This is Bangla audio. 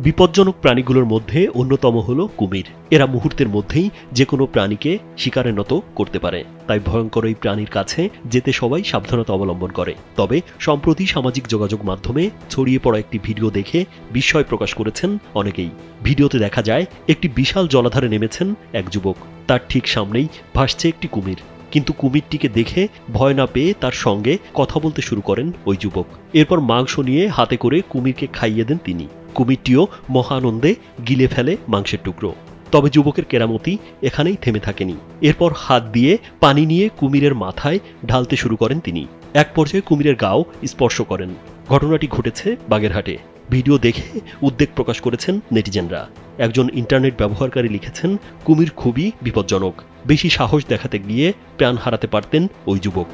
বিপজ্জনক প্রাণীগুলোর মধ্যে অন্যতম হলো কুমির। এরা মুহূর্তের মধ্যেই যে কোনো প্রাণীকে শিকারের নত করতে পারে। তাই ভয়ঙ্কর এই প্রাণীর কাছে যেতে সবাই সাবধানতা অবলম্বন করে। তবে সম্প্রতি সামাজিক যোগাযোগ মাধ্যমে ছড়িয়ে পড়া একটি ভিডিও দেখে বিস্ময় প্রকাশ করেছেন অনেকেই। ভিডিওতে দেখা যায় একটি বিশাল জলাধারে নেমেছেন এক যুবক। তার ঠিক সামনেই ভাসছে একটি কুমির। কিন্তু কুমিরটিকে দেখে ভয় না পেয়ে তার সঙ্গে কথা বলতে শুরু করেন ওই যুবক। এরপর মাংস নিয়ে হাতে করে কুমিরকে খাইয়ে দেন তিনি। কুমিরটিও মহানন্দে গিলে ফেলে মাংসের টুকরো। তবে যুবকের কেরামতি এখানেই থেমে থাকেনি। এরপর হাত দিয়ে পানি নিয়ে কুমিরের মাথায় ঢালতে শুরু করেন তিনি। এক পর্যায়ে কুমিরের গাও স্পর্শ করেন। ঘটনাটি ঘটেছে বাগেরহাটে। ভিডিও দেখে উদ্বেগ প্রকাশ করেছেন নেটিজেনরা। একজন ইন্টারনেট ব্যবহারকারী লিখেছেন, কুমির খুবই বিপজ্জনক। বেশি সাহস দেখাতে গিয়ে প্রাণ হারাতে পারতেন ওই যুবক।